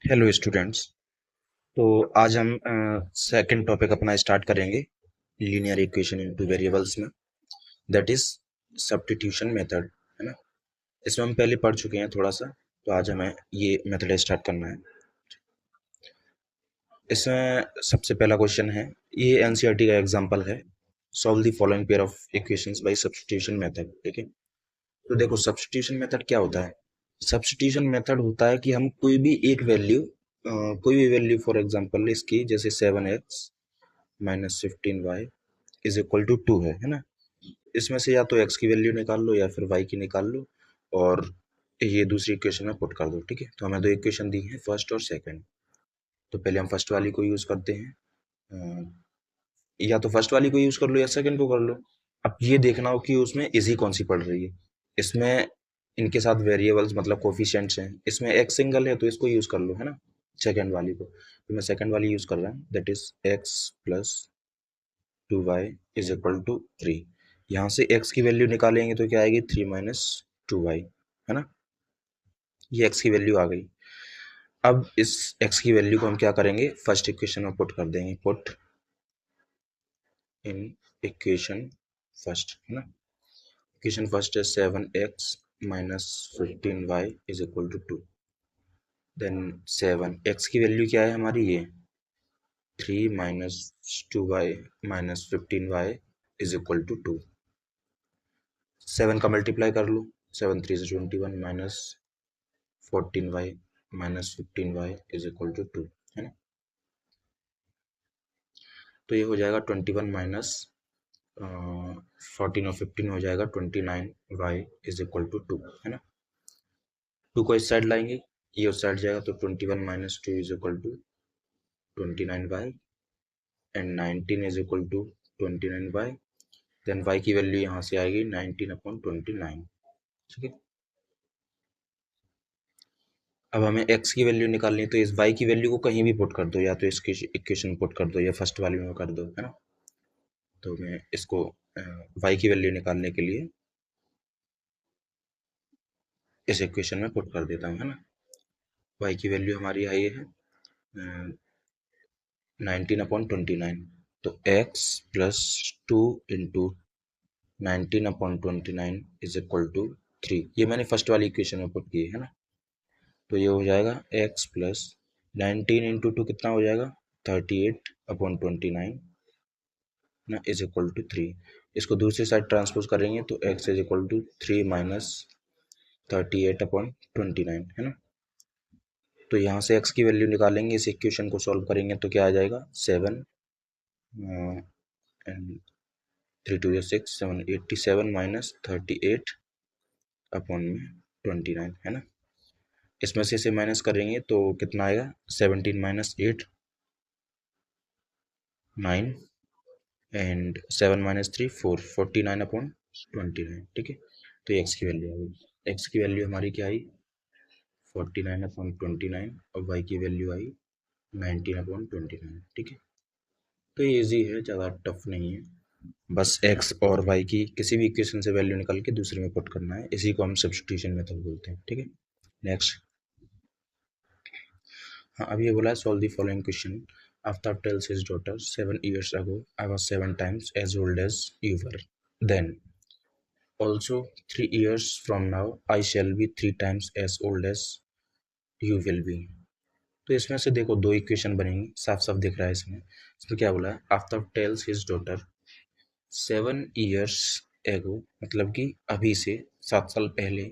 Hello students. तो आज हम सेकंड टॉपिक अपना स्टार्ट करेंगे लीनियर इक्वेशन इनटू वेरिएबल्स में, दैट इज सब्स्टिट्यूशन मेथड, है ना। इसमें हम पहले पढ़ चुके हैं थोड़ा सा, तो आज हमें ये मेथड स्टार्ट करना है। इसमें सबसे पहला क्वेश्चन है, ये एनसीईआरटी का एग्जांपल है, solve the following pair of equations bye substitution method. ठीक है, तो देखो सब्स्टिट्यूशन मेथड क्या होता है। सब्स्टिट्यूशन मेथड होता है कि हम कोई भी एक वैल्यू, कोई भी वैल्यू फॉर एग्जांपल इसकी, जैसे 7x minus 15y is equal to 2 है ना। इसमें से या तो x की वैल्यू निकाल लो या फिर y की निकाल लो और ये दूसरी इक्वेशन में पुट कर दो। ठीक है, तो हमें दो इक्वेशन दी हैं, फर्स्ट और सेकंड। तो पहले हम फर्स्ट वाली को यूज़ करते हैं। या तो फर्स्ट वाली को यूज़ कर लो या सेकंड को कर लो। अब ये देखना हो कि उसमें इजी कौन सी पड़ रही है। इसमें इनके साथ वेरिएबल्स मतलब कोफिशिएंट्स हैं, इसमें x सिंगल है तो इसको यूज़ कर लो, है ना, सेकंड वाली को। तो मैं सेकंड वाली यूज़ कर रहा हूँ, that is x plus 2y is equal to 3। यहाँ से x की वैल्यू निकालेंगे तो क्या आएगी, 3 माइनस 2y, है ना। ये x की वैल्यू आ गई। अब इस x की वैल्यू को हम क्या करेंगे, फर्स्ट इक्वेशन में पुट कर देंगे, पुट इन इक्वेशन फर्स्ट, है ना। इक्वेशन फर्स्ट है 7x minus 15y is equal to 2। Then 7x की वैल्यू क्या है हमारी, ये 3 minus 2y minus 15y is equal to 2। 7 का मल्टीप्लाई कर लो, 7 3 से 21 minus 14y minus 15y is equal to 2, है ना। तो ये हो जाएगा 21 माइनस 14 और 15 हो जाएगा 29y इज इक्वल टू 2, है ना। 2 को इस साइड लाएंगे, ये उस साइड जाएगा, तो 21 minus 2 is equal to 29y and 19 is equal to 29y। Then y की वैल्यू यहाँ से आएगी 19 अपॉन 29। ठीक है, अब हमें x की वैल्यू निकालनी है, तो इस y की वैल्यू को कहीं भी पुट कर दो, या तो इसकी इक्वेशन पुट कर दो या फर्स्ट वाली में कर दो, है ना। तो मैं इसको y की वैल्यू निकालने के लिए इस इक्वेशन में पुट कर देता हूँ, है ना। y की वैल्यू हमारी आई है 19/29। तो x plus 2 into 19/29 is equal to 3। ये मैंने फर्स्ट वाली इक्वेशन में पुट की है ना। तो ये हो जाएगा x प्लस 19 इंटू टू कितना हो जाएगा, 38/29 ना, इज इक्वल टू 3। इसको दूसरी साइड ट्रांसपोज करेंगे तो x is equal to 3 minus 38/29, है ना। तो यहाँ से x की वैल्यू निकालेंगे, इस इक्वेशन को सॉल्व करेंगे तो क्या आ जाएगा, 7 एंड 3 2 6 7 87 माइनस 38/29, है ना। इसमें से इसे माइनस करेंगे तो कितना आएगा, 17 माइनस 8 9 एंड 7 माइनस 3 4 49/29। ठीक है, तो एक्स की वैल्यू आ गई। एक्स की वैल्यू हमारी क्या आई, 49/29 और वाई की वैल्यू आई 19/29। ठीक है, तो ये ईजी है, ज़्यादा टफ नहीं है। बस एक्स और वाई की किसी भी इक्वेशन से वैल्यू निकाल के दूसरे में पुट करना है, इसी को हम सब्स्टिट्यूशन मेथड बोलते हैं। ठीक है, नेक्स्ट। हाँ, अब ये बोला है, solve the following question. After tales his daughter 7 years ago I was 7 times as old as you were then. Also 3 years from now I shall be 3 times as old as you will be. तो इसमें से देखो दो equation बनेंगी, साफ साफ दिख रहा है इसमें। इसमें क्या बोला है, after tales his daughter 7 years ago, मतलब कि अभी से 7 साल पहले,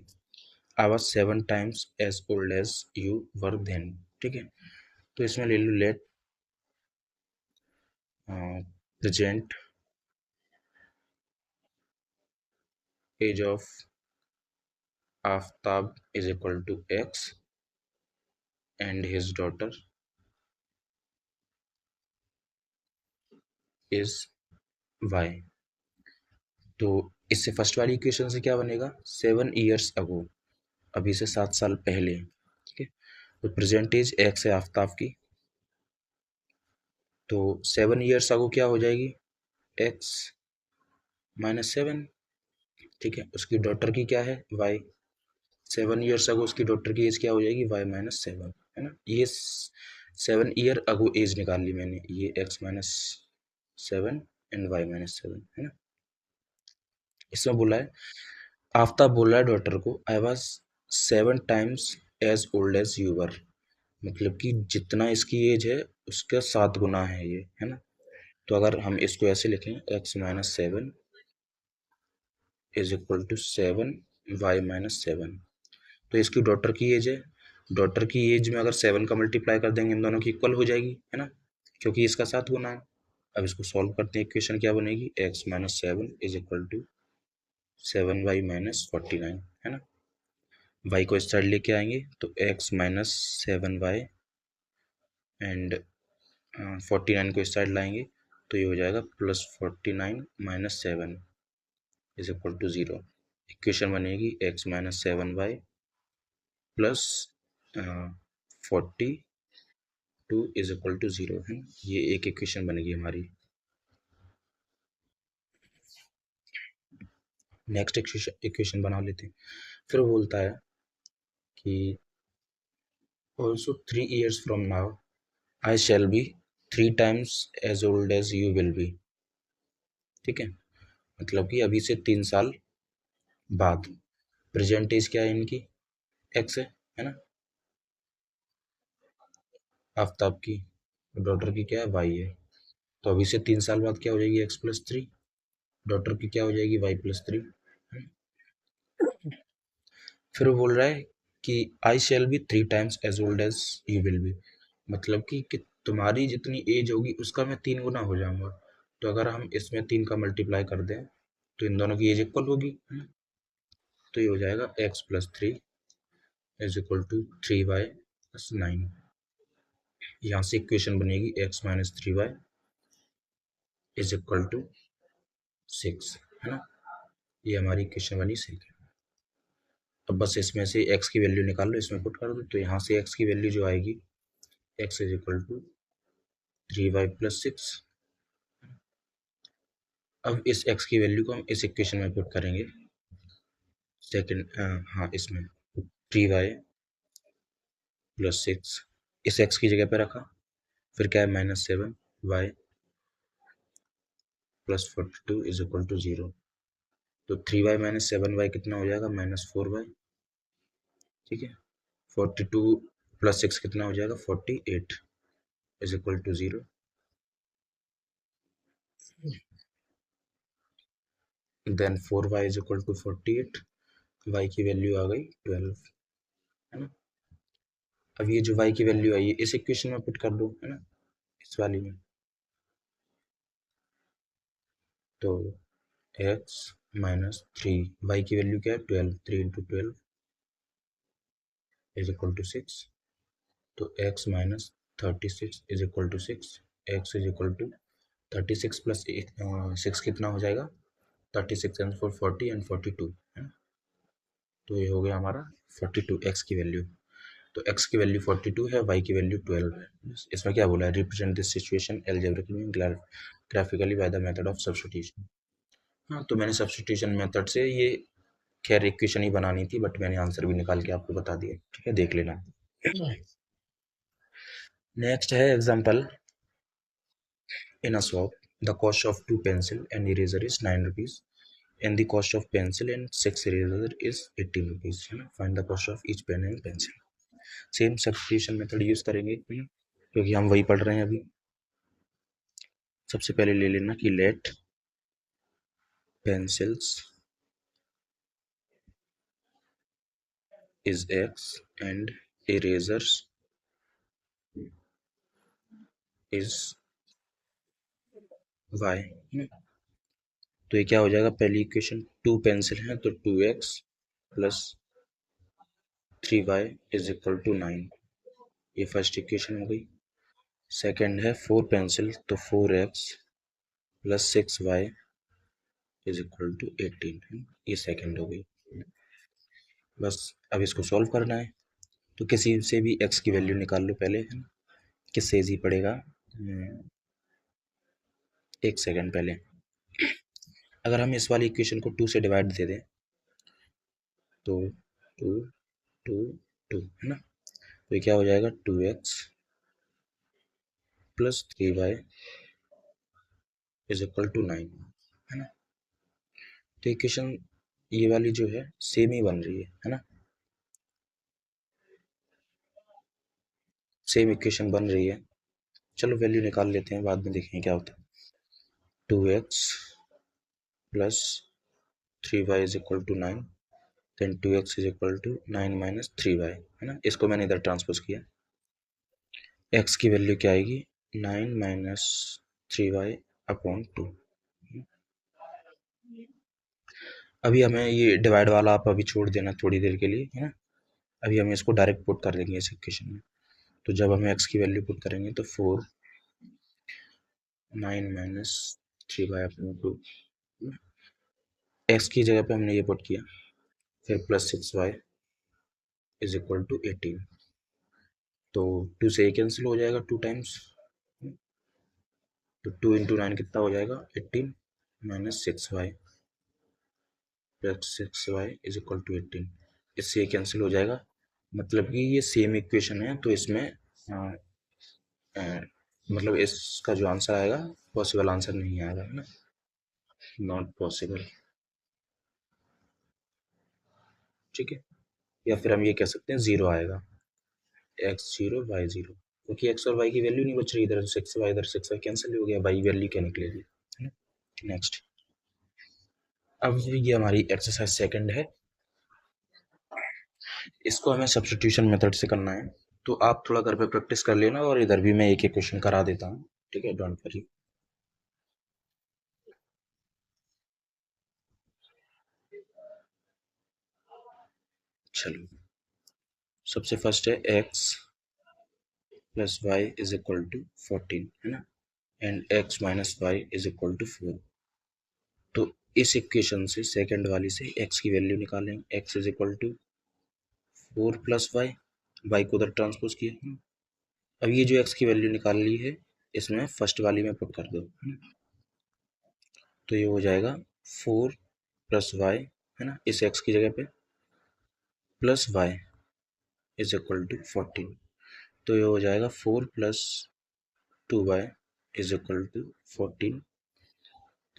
आई was 7 times as old as you were then। ठीक है, तो इसमें ले लो let present age of Aftab is equal to X and his daughter is Y. तो इससे फर्स्ट वाली इक्वेशन से क्या बनेगा, 7 years अगो, अभी से 7 साल पहले। ठीक है, तो प्रेजेंट एज एक्स है आफ्ताब की, तो 7 years अगो क्या हो जाएगी, एक्स माइनस 7। ठीक है, उसकी डॉटर की क्या है, वाई। 7 years अगो उसकी डॉटर की एज क्या हो जाएगी, वाई माइनस 7, है ना। ये 7 ईयर अगो एज निकाल ली मैंने, ये x-7 एंड y-7 है ना। इसमें बोला है, आफ्ताब बोल रहा है डॉटर को, I was 7 times as old as you were, मतलब कि जितना इसकी एज है उसका 7 गुना है ये, है ना। तो अगर हम इसको ऐसे लिखें, x-7 is equal to 7 y-7, तो इसकी डॉटर की एज है, डॉटर की एज में अगर 7 का मल्टीप्लाई कर देंगे इन दोनों की इक्वल हो जाएगी, है ना, क्योंकि इसका 7 गुना है। अब इसको सॉल्व करते हैं, इक्वेशन क्या बनेगी, x-7 is equal to 7y-49, है ना। y को इस साइड लेके आएंगे तो x-7y एंड 49 को इस साइड लाएंगे तो ये हो जाएगा +49 - 7 इज इक्वल टू 0। इक्वेशन बनेगी x-7y plus 42 is equal to 0, है। ये एक इक्वेशन बनेगी हमारी। नेक्स्ट इक्वेशन बना लेते हैं। फिर वो बोलता है कि also 3 years from now I shall be 3 times as old as you will be, ठीक है, मतलब कि अभी से 3 साल बाद। प्रेजेंट एज क्या है इनकी, एक्स है ना, आफ्ताब की, डॉटर की क्या है, वाई है। तो अभी से 3 साल बाद क्या हो जाएगी, x+3, डॉटर की क्या हो जाएगी, y+3। फिर वो बोल रहा है कि I shall be 3 times as old as you will be, मतलब कि तुम्हारी जितनी एज होगी उसका मैं 3 गुना हो जाऊंगा। तो अगर हम इसमें 3 का मल्टीप्लाई कर दें तो इन दोनों की एज इक्वल होगी, है ना? तो ये हो जाएगा x+3 is equal to 3y+9। यहाँ से इक्वेशन बनेगी x-3y इज इक्वल टू 6, है ना। ये हमारी इक्वेशन बनी 6। अब बस इसमें से x की वैल्यू निकाल लो, इसमें पुट कर दो, तो यहाँ से x की वैल्यू जो आएगी, x is equal to 3y+6। अब इस x की वैल्यू को हम इस इक्वेशन में पुट करेंगे, सेकंड, हाँ इसमें 3y+6 इस x की जगह पे रखा, फिर क्या है -7y+42 इज इक्वल टू 0। तो 3y-7y कितना हो जाएगा, -4y, ठीक है। 42 + 6 कितना हो जाएगा, 48 is equal to 0। Then 4y is equal to 48, y की वैल्यू आ गई 12, है ना। अब ये जो y की वैल्यू आई है इस इक्वेशन में पुट कर दो, है ना, इस वाली में। तो x-3, y की वैल्यू क्या है 12, 3 × 12 इज इक्वल टू 6। तो x-36 is equal to 6, x is equal to 36 + 6 कितना हो जाएगा, 36 एंड 4 40 एंड 42, है ना। तो ये हो गया हमारा 42 x की वैल्यू। तो x की वैल्यू 42 है, y की वैल्यू 12 है। इसमें क्या बोला है, represent this situation algebraically graphically by the method of substitution. हाँ, तो मैंने सब्स्टिट्यूशन मेथड से ये, खैर इक्वेशन ही बनानी थी बट मैंने आंसर भी निकाल के आपको बता दिया, ठीक है, देख लेना। नेक्स्ट है example, in a shop the cost of 2 pencil and eraser is 9 rupees and the cost of pencil and 6 eraser is 18 rupees, है ना। Find the cost of each pen and pencil. Same substitution method use करेंगे, क्योंकि हम वही पढ़ रहे हैं अभी। सबसे पहले ले लेना कि let pencils is x and erasers is y। तो ये क्या हो जाएगा, पहली इक्वेशन 2 पेंसिल है तो 2x plus 3y is equal to 9, ये फर्स्ट इक्वेशन हो गई। सेकंड है 4 पेंसिल तो 4x plus 6y is equal to 18, ये सेकंड हो गई। बस अब इसको सॉल्व करना है, तो किसी से भी x की वैल्यू निकाल लो पहले, है ना। किससे इजी पड़ेगा, एक सेकंड पहले, अगर हम इस वाली इक्वेशन को 2 से डिवाइड दे दें तो 2 2 2, है ना। तो ये क्या हो जाएगा 2x plus 3y is equal to 9, है ना। तो इक्वेशन ये वाली जो है सेम ही बन रही है ना, सेम इक्वेशन बन रही है। चलो वैल्यू निकाल लेते हैं, बाद में देखेंगे क्या होता है। 2x plus 3y is equal to 9, then 2x is equal to 9 minus 3y, है ना। इसको मैंने इधर ट्रांसपोज किया, x की वैल्यू क्या आएगी 9 माइनस 3y अपॉन 2। अभी हमें ये डिवाइड वाला आप अभी छोड़ देना थोड़ी देर के लिए, है ना। अभी हम इसको डायरेक्ट पुट कर देंगे इस इक्वेशन में। तो जब हमें x की वैल्यू पुट करेंगे तो 4 9 माइनस 3y अपॉन 2, x की जगह पे हमने ये पुट किया, फिर plus 6y is equal to 18। तो 2 से ये कैंसिल हो जाएगा 2 टाइम्स, तो 2 इंटू 9 कितना हो जाएगा 18 minus 6y plus 6y is equal to 18। इससे ये कैंसिल हो जाएगा, मतलब कि ये सेम इक्वेशन है, तो इसमें मतलब इसका जो आंसर आएगा पॉसिबल आंसर नहीं आएगा, है ना, नॉट पॉसिबल। ठीक है, या फिर हम ये कह सकते हैं जीरो आएगा, एक्स जीरो वाई जीरो, क्योंकि एक्स और वाई की वैल्यू नहीं बच रही, इधर सिक्स वाई इधर सिक्स वाई कैंसिल हो गया, वाई वैल्यू क्या निकलेगी, है ना। नेक्स्ट, अब ये हमारी एक्सरसाइज सेकंड है, इसको हमें सब्स्टिट्यूशन मेथड से करना है। तो आप थोड़ा घर पे प्रैक्टिस कर लेना, और इधर भी मैं एक एक क्वेश्चन करा देता हूँ, ठीक है, डोंट वरी। चलो, सबसे फर्स्ट है x plus y is equal to 14, है ना, and x minus y is equal to 4। तो इस इक्वेशन से सेकंड वाली से x की वैल्यू निकालेंगे, x is equal to 4 plus y, y को उधर ट्रांसपोज किया। अब ये जो x की वैल्यू निकाल ली है, इसमें फर्स्ट वाली में पुट कर दो, है ना। तो ये हो जाएगा 4 प्लस वाई, है ना, इस x की जगह पे plus y is equal to 14। तो ये हो जाएगा 4 plus 2y is equal to 14,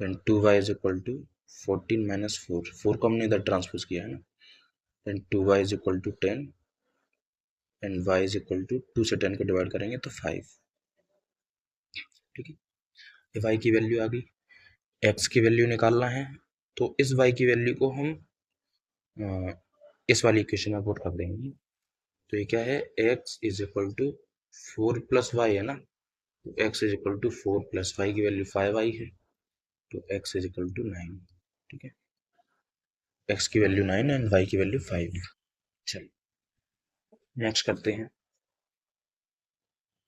then 2y is equal to 14 minus 4, 4 को हमने इधर ट्रांसपोज किया है ना, then 2y is equal to 10 and y is equal to 2 से 10 को डिवाइड करेंगे तो 5। ठीक है, ये y की वैल्यू आ गई, x की वैल्यू निकालना है, तो इस y की वैल्यू को हम इस वाली इक्वेशन में पुट कर देंगे। तो ये क्या है, x is equal to 4 plus y, है ना, तो x is equal to 4 plus y की वैल्यू 5 आई है, तो x इज इक्वल टू 9। ठीक है, x की वैल्यू 9 एंड y की वैल्यू 5। चलिए नेक्स्ट करते हैं,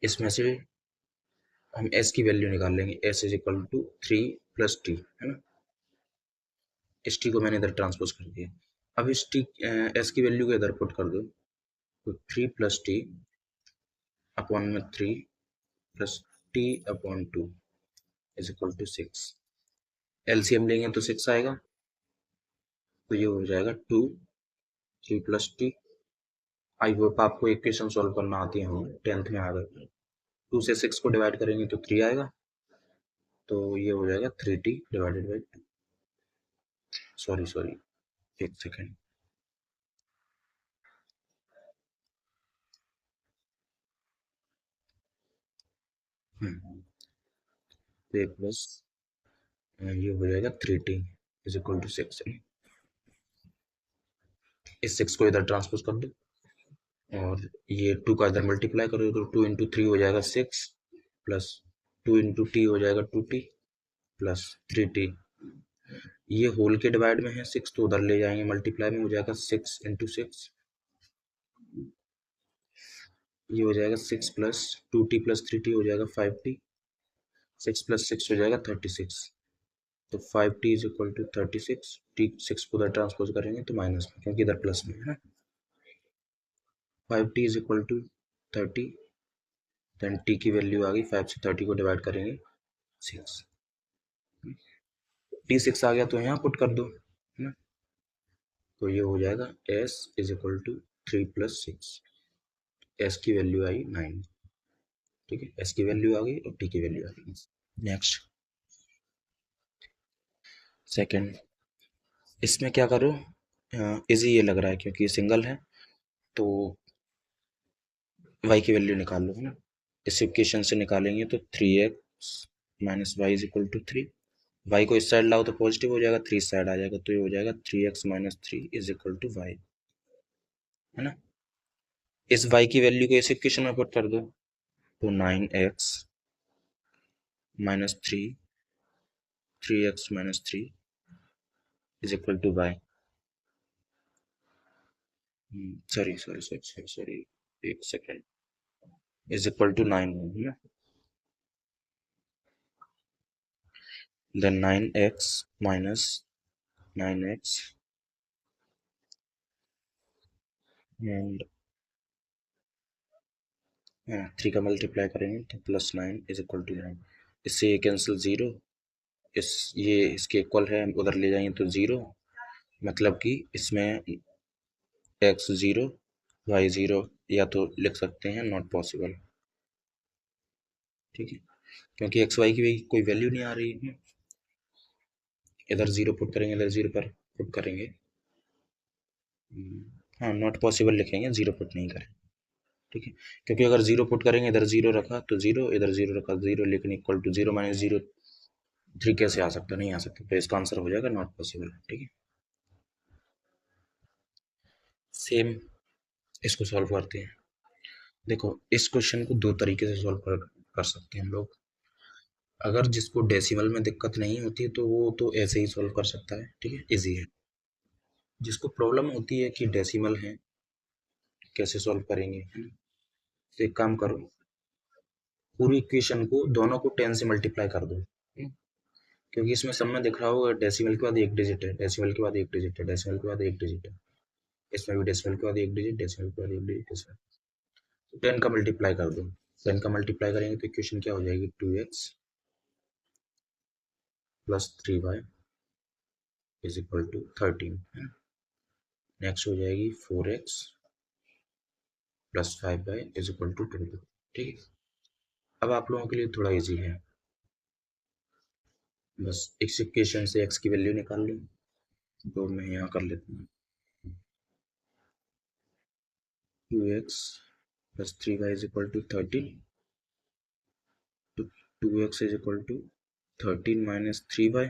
इसमें से हम s की वैल्यू निकाल लेंगे, s is equal to 3 plus t, है ना, इस टी को मैंने इधर ट्रांसपोज कर दिया। अब इस टी s की वैल्यू को इधर पुट कर दो, तो 3 प्लस टी अपॉन में 3 plus t upon 2 is equal to 6। LCM लेंगे तो 6 आएगा, तो ये हो जाएगा 2 3 प्लस टी। आई होप आपको इक्वेशन सॉल्व करना आती है, हम 10th में आ गए। 2 से 6 को डिवाइड करेंगे तो 3 आएगा, तो ये हो जाएगा 3t divided by 2। Sorry sorry, एक सेकेंड, तो एक प्लस ये हो जाएगा 3t इज इक्वल टू 6। इस 6 को इधर ट्रांसपोज कर दो, और ये 2 का इधर मल्टीप्लाई करो, तो 2 इंटू 3 हो जाएगा 6, प्लस 2 इंटू टी हो जाएगा 2t प्लस 3t। ये होल के डिवाइड में है 6, तो उधर ले जाएंगे मल्टीप्लाई में, हो जाएगा 6 इंटू 6, ये हो जाएगा 6 प्लस 2t प्लस 3t हो जाएगा 5t, 6 प्लस 6 हो जाएगा 36। तो 5t is equal to 36, T 6 को उधर ट्रांसपोज करेंगे तो माइनस में, क्योंकि इधर प्लस में है ना। 5t is equal to 30, then t की वैल्यू आ गई, 5 से 30 को डिवाइड करेंगे 6, टी 6 आ गया तो यहाँ पुट कर दो, है ना। तो ये हो जाएगा s is equal to 3 plus 6, s की वैल्यू आई 9, ठीक है, एस की वैल्यू आ गई और टी की वैल्यू आ गई। नेक्स्ट सेकंड, इसमें क्या करो, इजी ये लग रहा है क्योंकि ये सिंगल है, तो y की वैल्यू निकाल लो, है ना। इस इक्वेशन से निकालेंगे तो 3x minus y is equal to 3, y को इस साइड लाओ तो पॉजिटिव हो जाएगा, 3 इस साइड आ जाएगा तो ये हो जाएगा 3x minus 3 is equal to y, है ना। इस y की वैल्यू को इस इक्वेशन में पुट कर दो तो 9x minus 3, 3x minus 3 is equal to y, sorry sorry sorry sorry sorry, एक सेकेंड, इज इक्वल टू 9 है ना। Then 9x minus 9x and 3 का मल्टीप्लाई करेंगे तो प्लस 9 इज इक्वल टू 9, इससे ये कैंसिल 0, ये इसके इक्वल है, उधर ले जाएंगे तो 0, मतलब कि इसमें x 0 y 0, या तो लिख सकते हैं नॉट पॉसिबल, ठीक है, क्योंकि एक्स वाई की कोई वैल्यू नहीं आ रही है, इधर 0 पुट करेंगे, इधर 0 पर पुट करेंगे, हाँ नॉट पॉसिबल लिखेंगे, 0 पुट नहीं करें, ठीक है, क्योंकि अगर 0 पुट करेंगे, इधर 0 रखा तो 0, इधर 0 रखा 0, लेकिन इक्वल टू 0 माइनस 0 3 कैसे आ सकता, नहीं आ सकता, तो इसका आंसर हो जाएगा नॉट पॉसिबल, ठीक है। सेम इसको सॉल्व करते हैं। देखो इस क्वेश्चन को दो तरीके से सॉल्व कर सकते हैं हम लोग। अगर जिसको डेसिमल में दिक्कत नहीं होती तो वो तो ऐसे ही सॉल्व कर सकता है, ठीक है, इजी है। जिसको प्रॉब्लम होती है कि डेसिमल है कैसे सॉल्व करेंगे, है ना, तो एक काम करो, पूरी इक्वेशन को दोनों को 10 से मल्टीप्लाई कर दो, क्योंकि इसमें सब में दिख रहा होगा डेसिमल के बाद एक डिजिट है, डेसिमल के बाद एक डिजिट है, डेसिमल के बाद एक डिजिट है, इसमें भी डेसिमल के बाद एक डिजिट, डेसिमल के बाद एक डिजिट, इसमें तो 10 का मल्टीप्लाई कर दो, 10 का मल्टीप्लाई करेंगे तो इक्वेशन क्या हो जाएगी, 2x plus 3y is equal to 13, है ना। नेक्स्ट हो जाएगी 4x plus 5y is equal to 20, ठीक है। अब आप लोगों के लिए थोड़ा इजी है, बस इस इक्वेशन से x की वैल्यू निकाल लो, तो मैं यहाँ कर लेता हूँ 2x plus 3y is equal to 13, तो 2x is equal to 13 minus 3y,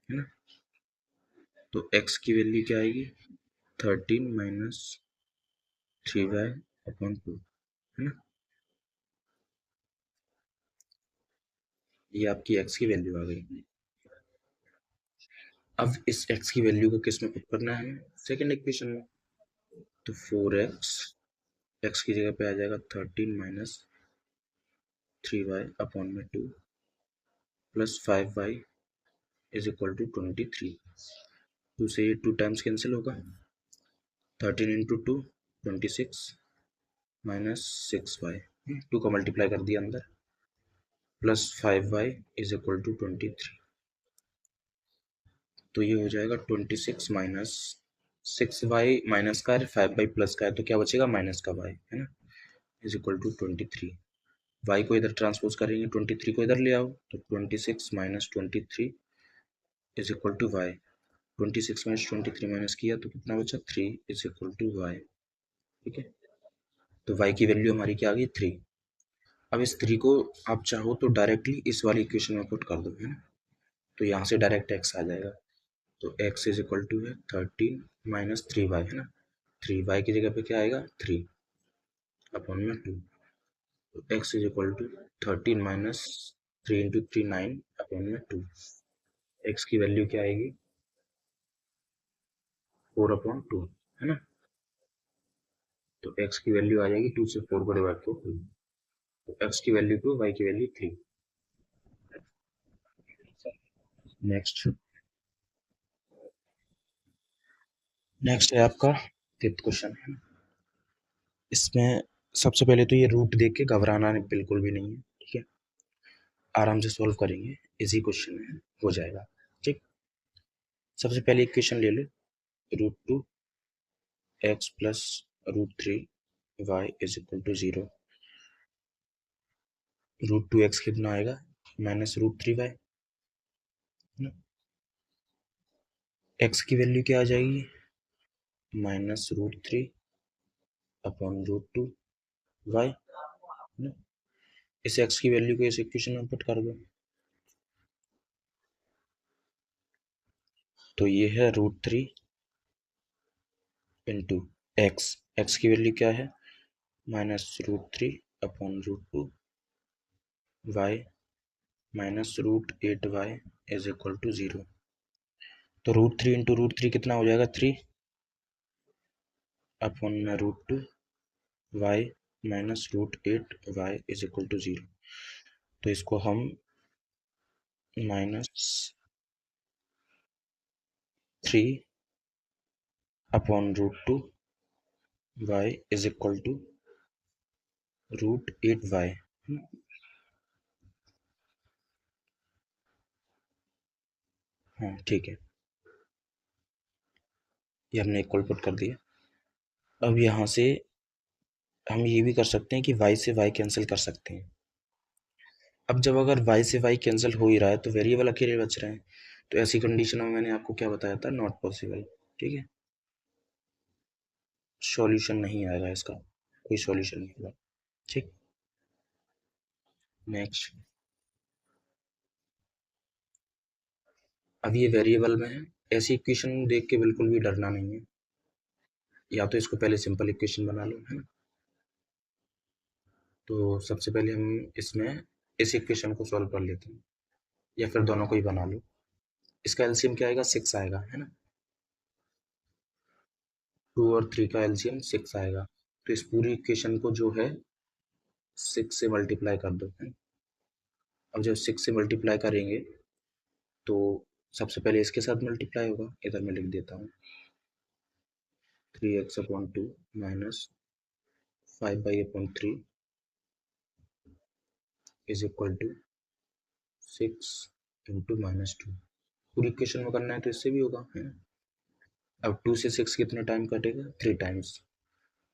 है ना, तो x की वैल्यू क्या आएगी, 13 माइनस 3y अपॉन 2, है ना, ये आपकी x की वैल्यू आ गई। अब इस x की वैल्यू को किस में पुट करना है, सेकेंड इक्वेशन में, तो 4x x की जगह पे आ जाएगा 13 माइनस 3y अपॉन में 2 plus 5y is equal to 23, 2 से ये 2 टाइम्स कैंसिल होगा, 13 इंटू 2 26 माइनस 6y, 2 का मल्टीप्लाई कर दिया अंदर, plus 5y is equal to 23, तो ये हो जाएगा 26 माइनस 6y माइनस का है, 5y प्लस का है, तो क्या बचेगा माइनस का y, है ना, इज इक्वल टू 23, y को इधर ट्रांसपोज करेंगे, 23 को इधर ले आओ तो 26 minus 23 is equal to y, 26 minus 23 minus किया तो कितना बचा 3 इज इक्वल टू y, ठीक है, तो y की वैल्यू हमारी क्या आ गई 3। अब इस 3 को आप चाहो तो डायरेक्टली इस वाली इक्वेशन में पुट कर दो, है ना, तो यहाँ से डायरेक्ट x आ जाएगा, तो x इज इक्वल टू है 13 माइनस 3y, है ना, 3y की जगह पे क्या आएगा 3 अपॉन में 2, तो x is equal to 13 minus 3 into 3 9 upon में 2, x की वैल्यू क्या आएगी 4 अपॉन 2, है ना, तो x की वैल्यू आ जाएगी 2 से 4 को डिवाइड करो 2, तो x की वैल्यू 2, y की वैल्यू 3। नेक्स्ट नेक्स्ट है आपका फिफ्थ क्वेश्चन है, इसमें सबसे पहले तो ये रूट देख के घबराना बिल्कुल भी नहीं है, ठीक है, आराम से सॉल्व करेंगे, इजी क्वेश्चन है, हो जाएगा, ठीक। सबसे पहले इक्वेशन ले लो, root 2 X plus root 3 y is equal to 0। √2x कितना आएगा, -√3y। x की वैल्यू क्या आ जाएगी, -√3 अपॉन √2y। इस x की वैल्यू को इस इक्वेशन में पुट कर दो, तो ये है √3 इंटू एक्स। एक्स की वैल्यू क्या है, -√3 upon √2 y -√8y is equal to 0। तो √3 इंटू √3 कितना हो जाएगा, 3 upon √2 y -√8y is equal to 0। तो इसको हम -3 upon √2 y is equal to √8y। हाँ ठीक है, ये हमने इक्वल पुट कर दिया। अब यहाँ से हम ये भी कर सकते हैं कि y से y कैंसिल कर सकते हैं। अब जब अगर y से y कैंसिल हो ही रहा है तो वेरिएबल अकेले बच रहे हैं, तो ऐसी कंडीशन में मैंने आपको क्या बताया था, नॉट पॉसिबल। ठीक है, सॉल्यूशन नहीं आएगा इसका, कोई सॉल्यूशन नहीं होगा। ठीक, नेक्स्ट। अब ये वेरिएबल में है, ऐसी इक्वेशन देख के बिल्कुल भी डरना नहीं है, या तो इसको पहले सिंपल इक्वेशन बना लो, है ना। तो सबसे पहले हम इसमें इस इक्वेशन को सॉल्व कर लेते हैं, या फिर दोनों को ही बना लो। इसका एलसीएम क्या आएगा, 6 आएगा, है ना। 2 और 3 का एलसीएम 6 आएगा, तो इस पूरी इक्वेशन को जो है 6 से मल्टीप्लाई कर दो, है ना। अब जब 6 से मल्टीप्लाई करेंगे तो सबसे पहले इसके साथ मल्टीप्लाई होगा, इधर मैं लिख देता हूँ 3x/2 minus 5y/3 is equal to 6 into -2। पूरी इक्वेशन में करना है तो इससे भी होगा, है ना। अब 2 से 6 कितने टाइम कटेगा, 3 टाइम्स,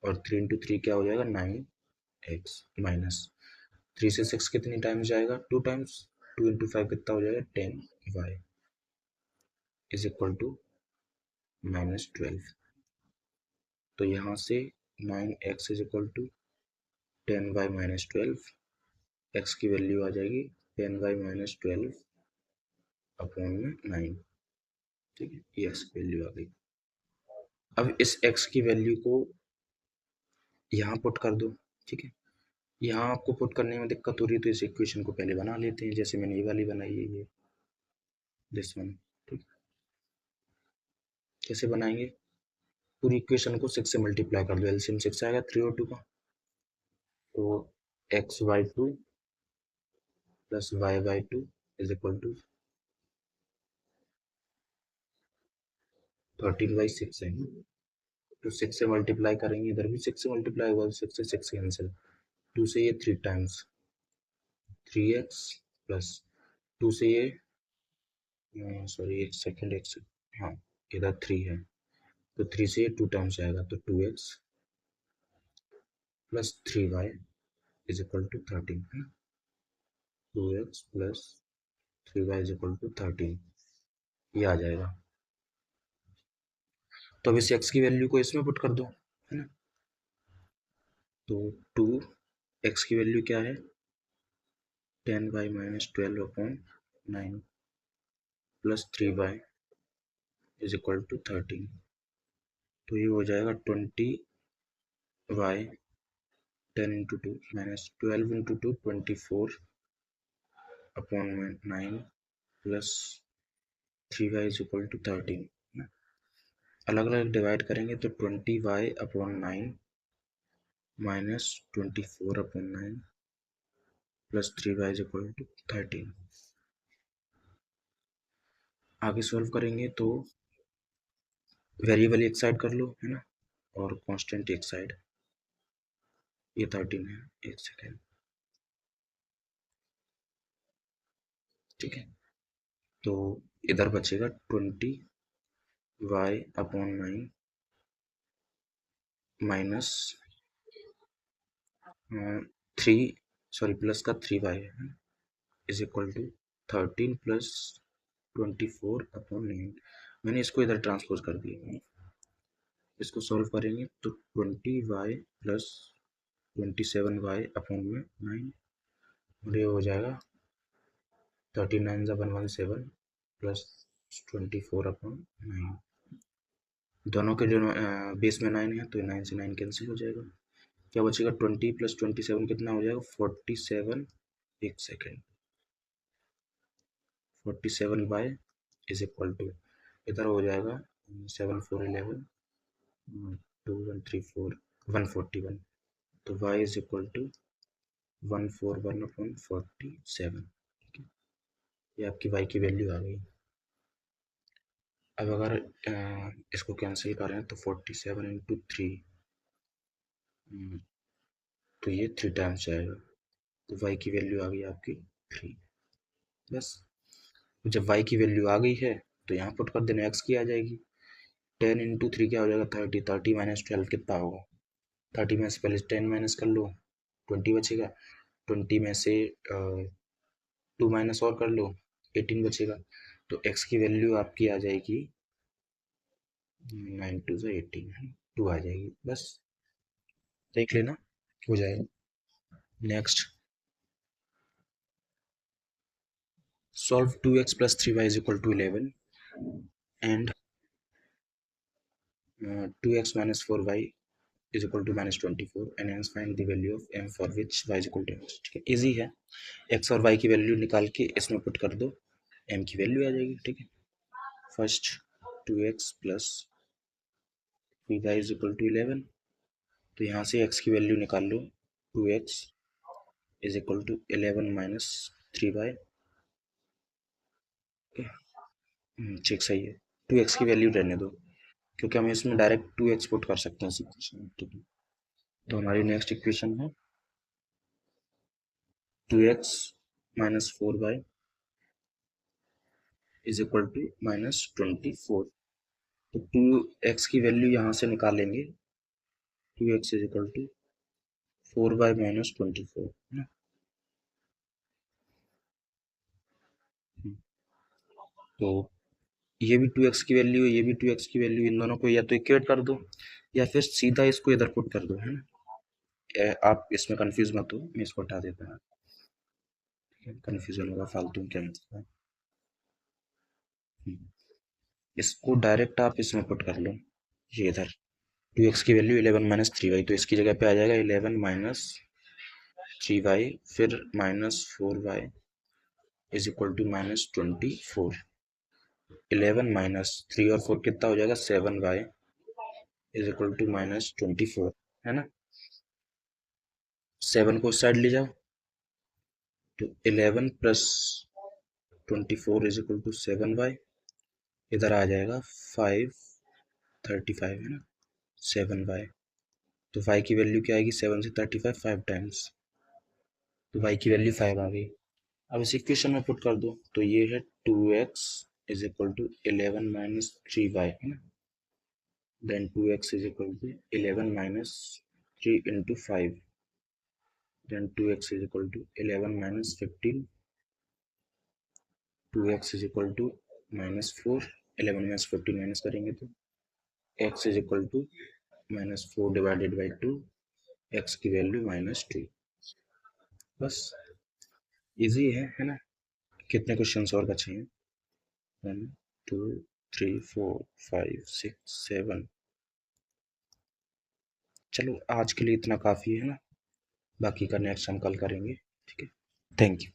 और 3 इंटू 3 क्या हो जाएगा, 9x माइनस 3 से 6 कितनी टाइम्स जाएगा, 2 टाइम्स, 2 इंटू 5 कितना हो जाएगा, 10y इज इक्वल टू -12। तो यहाँ से 9x is equal to 10y -12, x की वैल्यू आ जाएगी 10y -12 अपॉन में 9। ठीक है, ये x की वैल्यू आ गई। अब इस x की वैल्यू को यहाँ पुट कर दो। ठीक है, यहाँ आपको पुट करने में दिक्कत हो रही है तो इस इक्वेशन को पहले बना लेते हैं, जैसे मैंने ये वाली बनाई है, ये दिस वन। ठीक, कैसे बनाएंगे, पूरी इक्वेशन को 6 से मल्टीप्लाई कर दो, एलसीएम 6 आएगा 3 और 2 का, तो x/2 plus y/2 is equal to 13/6 है। तो 6 से मल्टीप्लाई करेंगे, इधर भी 6 से मल्टीप्लाई होगा, 6 से 6 कैंसिल, 2 से ये 3 टाइम्स 3x प्लस 2 से ये सॉरी एक सेकेंड, हाँ इधर 3 है, तो 3 से ये 2 टाइम्स आएगा, तो 2x plus 3y is equal to 13, है ना। 2x plus 3y is equal to 13, ये आ जाएगा। तो अब इस x की वैल्यू को इसमें पुट कर दो, है ना। तो 2x की वैल्यू क्या है, 10y -12 upon 9 plus 3y is equal to 13। तो ये हो जाएगा 20y 10 into 2 -12 into 2 24 upon 9 plus 3y is equal to 13। अलग अलग डिवाइड करेंगे तो 20y upon 9 minus 24 upon 9 plus 3y is equal to 13। आगे सॉल्व करेंगे तो वेरिएबल एक साइड कर लो, है ना, और कांस्टेंट एक साइड, ये 13 है, एक सेकेंड। ठीक है, तो इधर बचेगा 20y upon 9 minus three sorry plus का 3y है is equal to 13 plus 24 upon 9। मैंने इसको इधर ट्रांसपोज कर दिया। इसको सॉल्व करेंगे तो 20y प्लस 27y अपॉन में 9 और ये हो जाएगा 39 ज़ा 117 प्लस 24 अपॉन 9। दोनों के जो बेस में 9 है तो 9 से 9 कैंसिल हो जाएगा। क्या बचेगा 20 प्लस 27 कितना हो जाएगा 47। एक second 47y is equal to इधर हो जाएगा 7 4 11 2 1 3 4 141 तो y is equal to 141 upon 47। ठीक है, ये आपकी y की वैल्यू आ गई। अब अगर इसको कैंसिल करें तो 47 इंटू 3 तो ये 3 टाइम्स जाएगा तो y की वैल्यू आ गई आपकी 3। बस जब y की वैल्यू आ गई है तो यहाँ पुट कर देना x की आ जाएगी। 10 इंटू 3 क्या हो जाएगा 30 30 माइनस 12 कितना होगा 30 में से पहले 10 माइनस कर लो 20 बचेगा 20 में से 2 माइनस और कर लो 18 बचेगा तो x की वैल्यू आपकी आ जाएगी 9 2 से 18 2 आ जाएगी। बस देख लेना हो जाएगा। Next solve 2x plus 3y is equal to 11 and 2x minus 4y is equal to minus 24 and hence find the value of m for which y is equal to x। ठीक है, इजी है। x और y की value निकाल के इसमें put कर दो m की वैल्यू आ जाएगी। ठीक है, first 2x plus 3y is equal to 11 तो यहाँ से x की वैल्यू निकाल लो 2x is equal to 11 minus 3y। ठीक सही है 2x की वैल्यू रहने दो क्योंकि हम इसमें डायरेक्ट 2x पुट कर सकते हैं इक्वेशन में। ठीक है, तो हमारी नेक्स्ट इक्वेशन है 2x minus 4y is equal to minus 24। तो 2x की वैल्यू यहाँ से निकालेंगे 2x is equal to 4y minus 24 है ना। तो ये भी 2x की वैल्यू है ये भी 2x की वैल्यू, इन दोनों को या तो इक्वेट कर दो या फिर सीधा इसको इधर पुट कर दो है ना। आप इसमें कंफ्यूज मत हो, मैं इसको हटा देता हूँ, कंफ्यूजन होगा फालतू क्या मतलब है। इसको डायरेक्ट आप इसमें पुट कर लो ये इधर 2x की वैल्यू 11 माइनस 3y तो इसकी जगह पे आ जाएगा 11 माइनस 3y फिर minus 4y is equal to minus 24। 11 minus 3 और 4 कितना हो जाएगा 7y is equal to minus 24 है ना। 7 को साइड ले जाओ तो 11 plus 24 is equal to 7y इधर आ जाएगा 535 है ना 7y। तो y की वैल्यू क्या आएगी 7 से 35 5 टाइम्स तो y की वैल्यू 5 आ गई। अब इस इक्वेशन में पुट कर दो तो ये है 2x is equal to 11 minus 3y है ना। Then 2x is equal to 11 minus 3 into 5 then 2x is equal to 11 minus 15 2x is equal to minus 4 11 minus 15 minus करेंगे तो x is equal to minus 4 divided by 2 x की value minus 2। बस easy है ना। कितने question और बचे हैं 1 2 3 4 5 6 7। चलो आज के लिए इतना काफ़ी है ना, बाकी का नेक्स्ट हम कल करेंगे। ठीक है, थैंक यू।